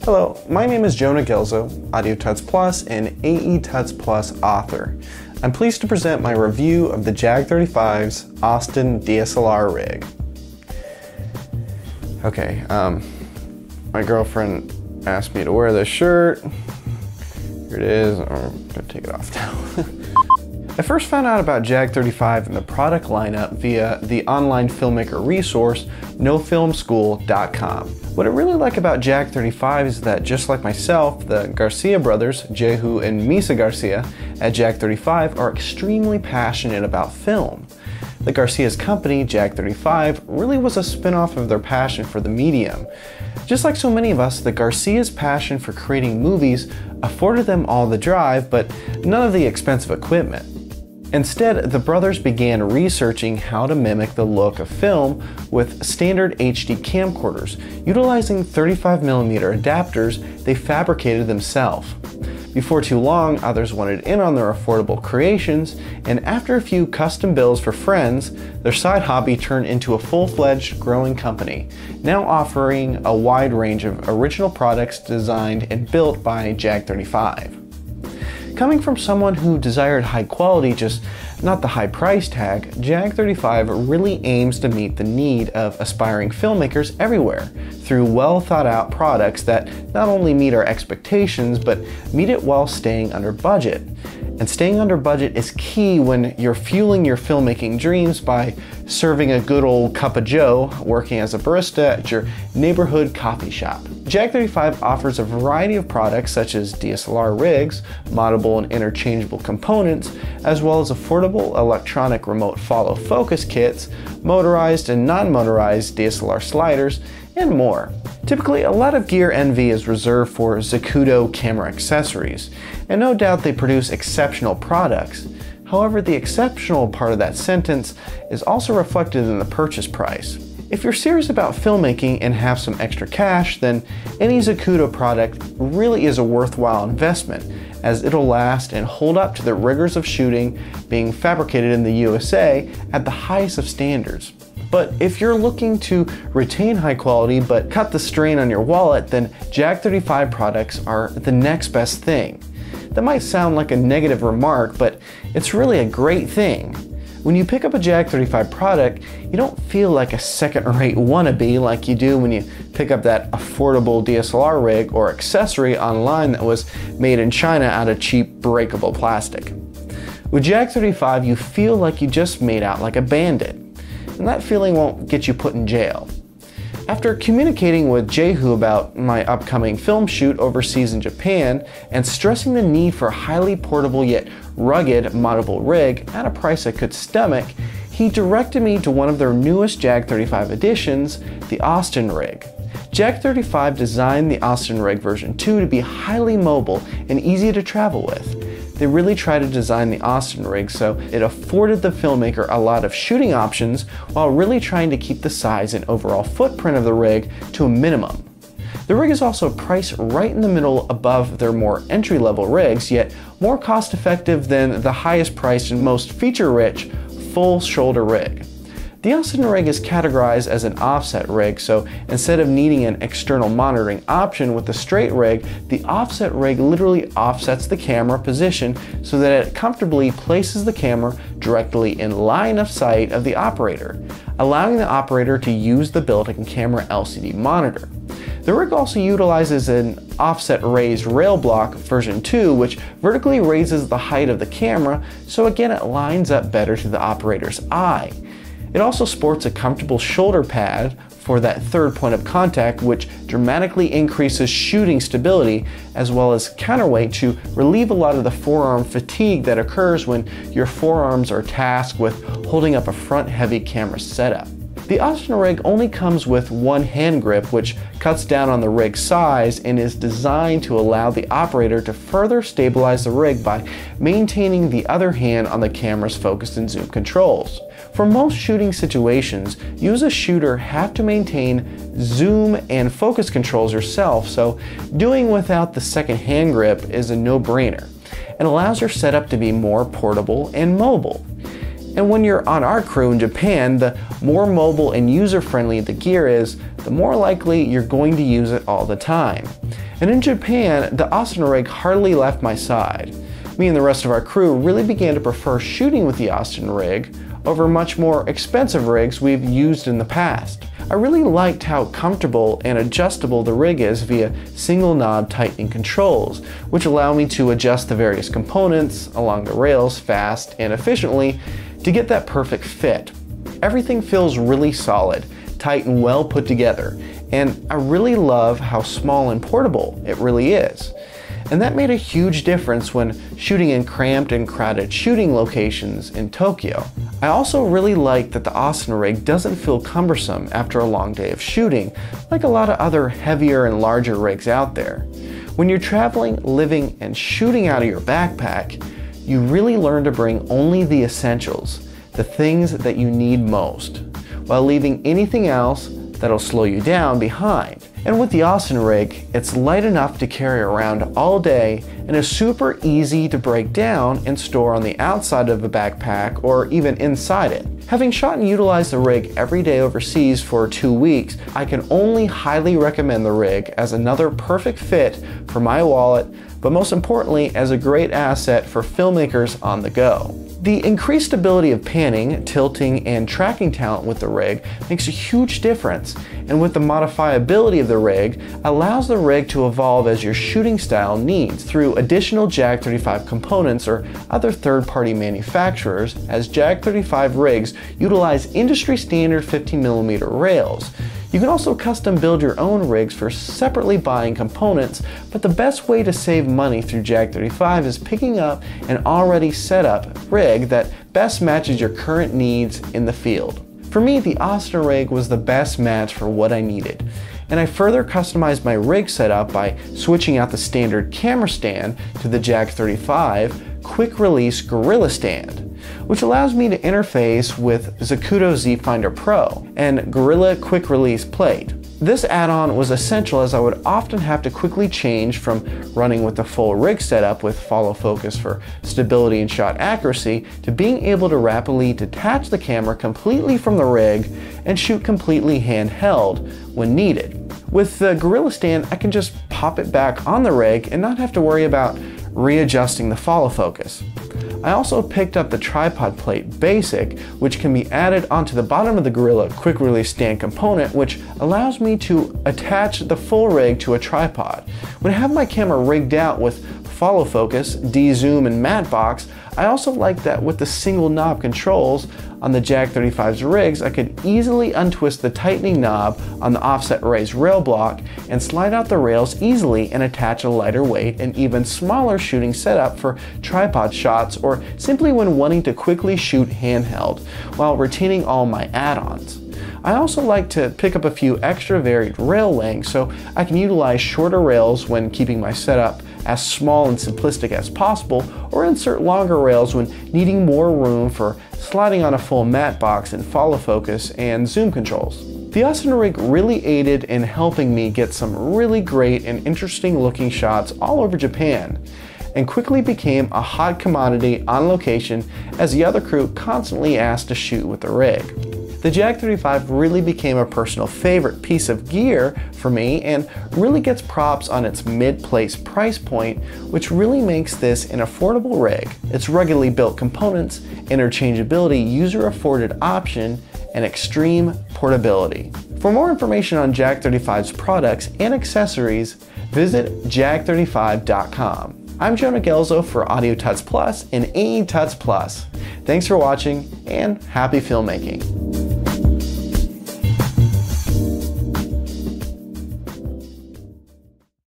Hello, my name is Jonah Gelzo, Audio Tuts Plus and AE Tuts Plus author. I'm pleased to present my review of the Jag35's Austin DSLR rig. Okay, my girlfriend asked me to wear this shirt. Here it is. I'm gonna take it off now. I first found out about Jag35 and the product lineup via the online filmmaker resource, nofilmschool.com. What I really like about Jag35 is that, just like myself, the Garcia brothers, Jehu and Misa Garcia at Jag35 are extremely passionate about film. The Garcia's company, Jag35, really was a spin-off of their passion for the medium. Just like so many of us, the Garcia's passion for creating movies afforded them all the drive, but none of the expensive equipment. Instead, the brothers began researching how to mimic the look of film with standard HD camcorders, utilizing 35mm adapters they fabricated themselves. Before too long, others wanted in on their affordable creations, and after a few custom builds for friends, their side hobby turned into a full-fledged growing company, now offering a wide range of original products designed and built by Jag35. Coming from someone who desired high quality, just not the high price tag, Jag35 really aims to meet the need of aspiring filmmakers everywhere through well thought out products that not only meet our expectations, but meet it while staying under budget. And staying under budget is key when you're fueling your filmmaking dreams by serving a good old cup of joe working as a barista at your neighborhood coffee shop. Jag35 offers a variety of products such as DSLR rigs, moddable and interchangeable components, as well as affordable electronic remote follow focus kits, motorized and non-motorized DSLR sliders, and more. Typically, a lot of gear envy is reserved for Zacuto camera accessories, and no doubt they produce exceptional products. However, the exceptional part of that sentence is also reflected in the purchase price. If you're serious about filmmaking and have some extra cash, then any Zacuto product really is a worthwhile investment, as it'll last and hold up to the rigors of shooting being fabricated in the USA at the highest of standards. But if you're looking to retain high quality but cut the strain on your wallet, then Jag35 products are the next best thing. That might sound like a negative remark, but it's really a great thing. When you pick up a Jag35 product, you don't feel like a second-rate wannabe like you do when you pick up that affordable DSLR rig or accessory online that was made in China out of cheap breakable plastic. With Jag35, you feel like you just made out like a bandit, and that feeling won't get you put in jail. After communicating with Jehu about my upcoming film shoot overseas in Japan and stressing the need for a highly portable yet rugged moddable rig at a price I could stomach, he directed me to one of their newest Jag35 additions, the Austin Rig. Jag35 designed the Austin Rig version 2 to be highly mobile and easy to travel with. They really tried to design the Austin Rig so it afforded the filmmaker a lot of shooting options while really trying to keep the size and overall footprint of the rig to a minimum. The rig is also priced right in the middle above their more entry-level rigs, yet more cost-effective than the highest priced and most feature-rich full shoulder rig. The Austin Rig is categorized as an offset rig, so instead of needing an external monitoring option with the straight rig, the offset rig literally offsets the camera position so that it comfortably places the camera directly in line of sight of the operator, allowing the operator to use the built-in camera LCD monitor. The rig also utilizes an offset raised rail block version 2, which vertically raises the height of the camera, so again it lines up better to the operator's eye. It also sports a comfortable shoulder pad for that third point of contact, which dramatically increases shooting stability, as well as counterweight to relieve a lot of the forearm fatigue that occurs when your forearms are tasked with holding up a front-heavy camera setup. The Austin Rig only comes with one hand grip, which cuts down on the rig size and is designed to allow the operator to further stabilize the rig by maintaining the other hand on the camera's focus and zoom controls. For most shooting situations, you as a shooter have to maintain zoom and focus controls yourself, so doing without the second hand grip is a no-brainer and allows your setup to be more portable and mobile. And when you're on our crew in Japan, the more mobile and user-friendly the gear is, the more likely you're going to use it all the time. And in Japan, the Austin Rig hardly left my side. Me and the rest of our crew really began to prefer shooting with the Austin Rig over much more expensive rigs we've used in the past. I really liked how comfortable and adjustable the rig is via single knob tightening controls, which allow me to adjust the various components along the rails fast and efficiently to get that perfect fit. Everything feels really solid, tight and well put together, and I really love how small and portable it really is. And that made a huge difference when shooting in cramped and crowded shooting locations in Tokyo. I also really like that the Austin Rig doesn't feel cumbersome after a long day of shooting, like a lot of other heavier and larger rigs out there. When you're traveling, living, and shooting out of your backpack, you really learn to bring only the essentials, the things that you need most, while leaving anything else that'll slow you down behind. And with the Austin Rig, it's light enough to carry around all day and is super easy to break down and store on the outside of a backpack or even inside it. Having shot and utilized the rig every day overseas for 2 weeks, I can only highly recommend the rig as another perfect fit for my wallet, but most importantly as a great asset for filmmakers on the go. The increased ability of panning, tilting, and tracking talent with the rig makes a huge difference, and with the modifiability of the rig, allows the rig to evolve as your shooting style needs through additional Jag35 components or other third-party manufacturers, as Jag35 rigs utilize industry-standard 50mm rails. You can also custom build your own rigs for separately buying components, but the best way to save money through Jag35 is picking up an already set up rig that best matches your current needs in the field. For me, the Austin Rig was the best match for what I needed, and I further customized my rig setup by switching out the standard camera stand to the Jag35 quick release gorilla stand, which allows me to interface with Zacuto Z-Finder Pro and Gorilla Quick Release Plate. This add-on was essential as I would often have to quickly change from running with the full rig setup with follow focus for stability and shot accuracy to being able to rapidly detach the camera completely from the rig and shoot completely handheld when needed. With the Gorilla Stand, I can just pop it back on the rig and not have to worry about readjusting the follow focus. I also picked up the tripod plate basic, which can be added onto the bottom of the Gorilla Quick Release Stand component, which allows me to attach the full rig to a tripod. When I have my camera rigged out with follow focus, de-zoom, and matte box, I also like that with the single knob controls on the Jag35's rigs, I could easily untwist the tightening knob on the offset raised rail block and slide out the rails easily and attach a lighter weight and even smaller shooting setup for tripod shots or simply when wanting to quickly shoot handheld while retaining all my add-ons. I also like to pick up a few extra varied rail lengths so I can utilize shorter rails when keeping my setup as small and simplistic as possible, or insert longer rails when needing more room for sliding on a full matte box and follow focus and zoom controls. The Austin Rig really aided in helping me get some really great and interesting looking shots all over Japan, and quickly became a hot commodity on location as the other crew constantly asked to shoot with the rig. The Jag35 really became a personal favorite piece of gear for me and really gets props on its mid-place price point, which really makes this an affordable rig. Its ruggedly built components, interchangeability, user-afforded option, and extreme portability. For more information on Jag35's products and accessories, visit jag35.com. I'm Jonah Gelzo for Audio Tuts Plus and AE Tuts Plus. Thanks for watching and happy filmmaking.